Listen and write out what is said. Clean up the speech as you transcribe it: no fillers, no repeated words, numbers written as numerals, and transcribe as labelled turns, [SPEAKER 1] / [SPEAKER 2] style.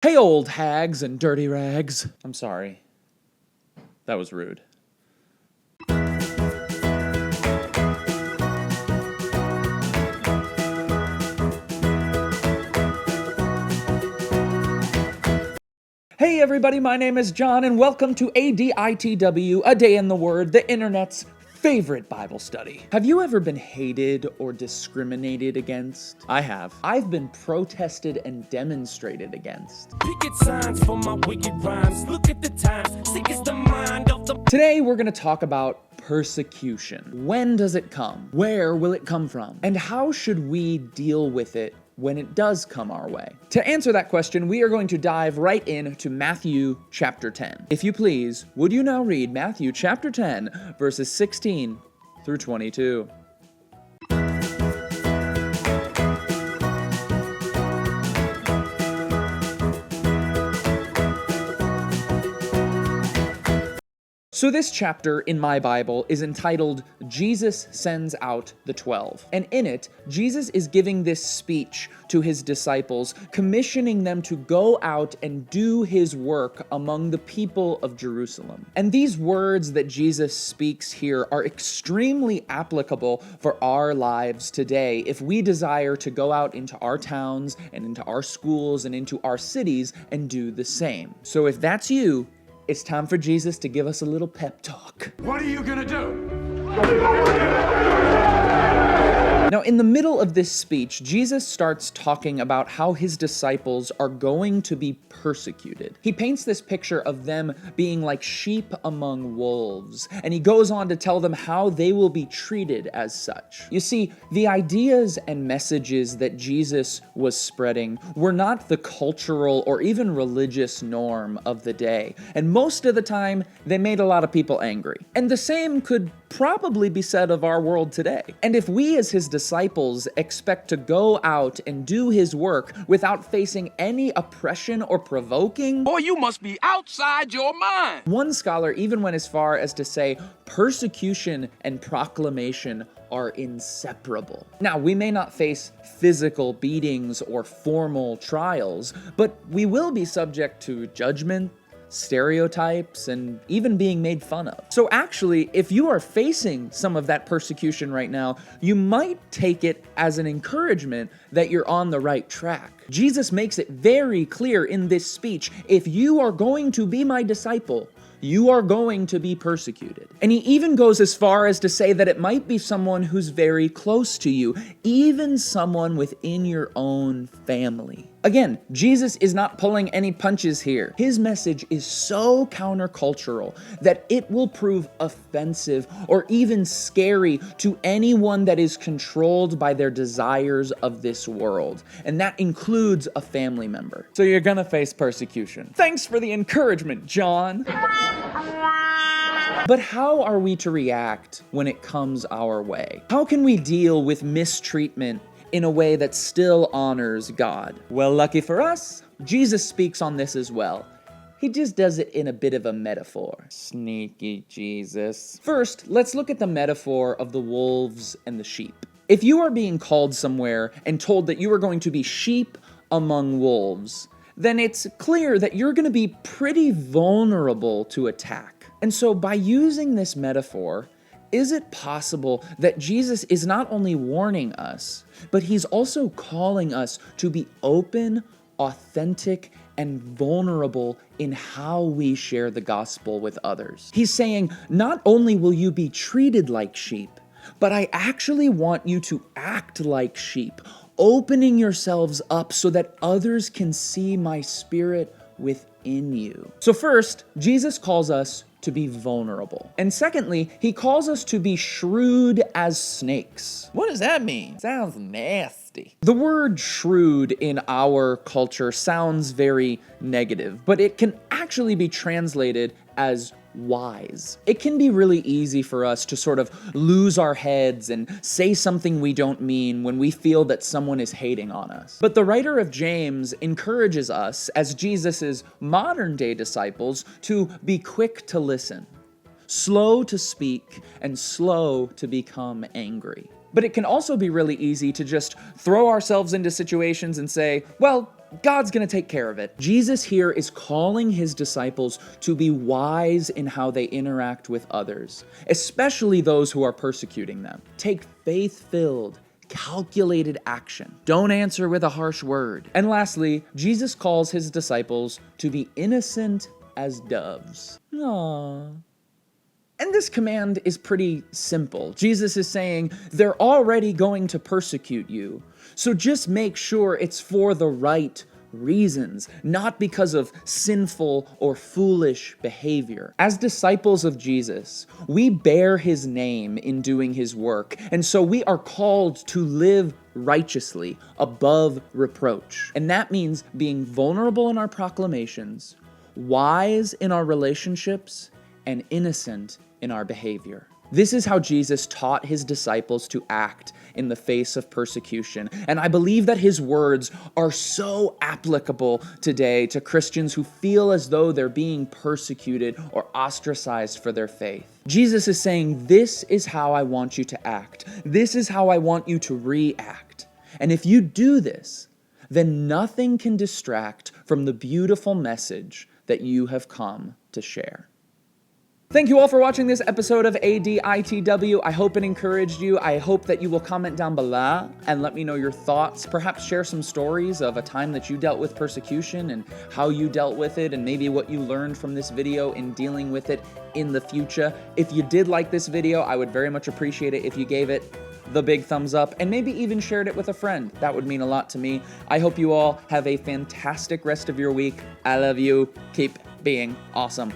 [SPEAKER 1] Hey, old hags and dirty rags. I'm sorry. That was rude. Hey everybody, my name is Jon, and welcome to ADITW, A Day in the Word, the internet's favorite Bible study. Have you ever been hated or discriminated against? I have. I've been protested and demonstrated against.
[SPEAKER 2] Picket signs for my wicked rhymes. Look at the times. Sick is the mind of the...
[SPEAKER 1] Today we're going to talk about persecution. When does it come? Where will it come from? And how should we deal with it when it does come our way? To answer that question, we are going to dive right into Matthew chapter 10. If you please, would you now read Matthew chapter 10, verses 16 through 22. So this chapter in my Bible is entitled, Jesus Sends Out the 12. And in it, Jesus is giving this speech to his disciples, commissioning them to go out and do his work among the people of Jerusalem. And these words that Jesus speaks here are extremely applicable for our lives today if we desire to go out into our towns and into our schools and into our cities and do the same. So if that's you, it's time for Jesus to give us a little pep talk.
[SPEAKER 3] What are you gonna do?
[SPEAKER 1] Now, in the middle of this speech, Jesus starts talking about how his disciples are going to be persecuted. He paints this picture of them being like sheep among wolves, and he goes on to tell them how they will be treated as such. You see, the ideas and messages that Jesus was spreading were not the cultural or even religious norm of the day, and most of the time, they made a lot of people angry. And the same could probably be said of our world today. And if we as his disciples expect to go out and do his work without facing any oppression or provoking,
[SPEAKER 2] Boy, you must be outside your mind.
[SPEAKER 1] one scholar even went as far as to say persecution and proclamation are inseparable. Now, we may not face physical beatings or formal trials, but we will be subject to judgment, stereotypes, and even being made fun of. So actually, if you are facing some of that persecution right now, you might take it as an encouragement that you're on the right track. Jesus makes it very clear in this speech, if you are going to be my disciple, you are going to be persecuted. And he even goes as far as to say that it might be someone who's very close to you, even someone within your own family. Again, Jesus is not pulling any punches here. His message is so countercultural that it will prove offensive or even scary to anyone that is controlled by their desires of this world. And that includes a family member. So you're gonna face persecution. Thanks for the encouragement, Jon. But how are we to react when it comes our way? How can we deal with mistreatment in a way that still honors God? Well, lucky for us, Jesus speaks on this as well. He just does it in a bit of a metaphor. Sneaky Jesus. First, let's look at the metaphor of the wolves and the sheep. If you are being called somewhere and told that you are going to be sheep among wolves, then it's clear that you're going to be pretty vulnerable to attack. And so by using this metaphor, is it possible that Jesus is not only warning us, but he's also calling us to be open, authentic, and vulnerable in how we share the gospel with others? He's saying, not only will you be treated like sheep, but I actually want you to act like sheep, opening yourselves up so that others can see my spirit within you. So first, Jesus calls us to be vulnerable. And secondly, he calls us to be shrewd as snakes. What does that mean? Sounds nasty. The word shrewd in our culture sounds very negative, but it can actually be translated as wise. It can be really easy for us to sort of lose our heads and say something we don't mean when we feel that someone is hating on us. But the writer of James encourages us, as Jesus's modern day disciples, to be quick to listen, slow to speak, and slow to become angry. But it can also be really easy to just throw ourselves into situations and say, well, God's going to take care of it. Jesus here is calling his disciples to be wise in how they interact with others, especially those who are persecuting them. Take faith-filled, calculated action. Don't answer with a harsh word. And lastly, Jesus calls his disciples to be innocent as doves. Aww. And this command is pretty simple. Jesus is saying, they're already going to persecute you, so just make sure it's for the right reasons, not because of sinful or foolish behavior. As disciples of Jesus, we bear his name in doing his work, and so we are called to live righteously, above reproach. And that means being vulnerable in our proclamations, wise in our relationships, and innocent in our behavior. This is how Jesus taught his disciples to act in the face of persecution. And I believe that his words are so applicable today to Christians who feel as though they're being persecuted or ostracized for their faith. Jesus is saying, this is how I want you to act. This is how I want you to react. And if you do this, then nothing can distract from the beautiful message that you have come to share. Thank you all for watching this episode of ADITW. I hope it encouraged you. I hope that you will comment down below and let me know your thoughts. Perhaps share some stories of a time that you dealt with persecution and how you dealt with it, and maybe what you learned from this video in dealing with it in the future. If you did like this video, I would very much appreciate it if you gave it the big thumbs up and maybe even shared it with a friend. That would mean a lot to me. I hope you all have a fantastic rest of your week. I love you. Keep being awesome.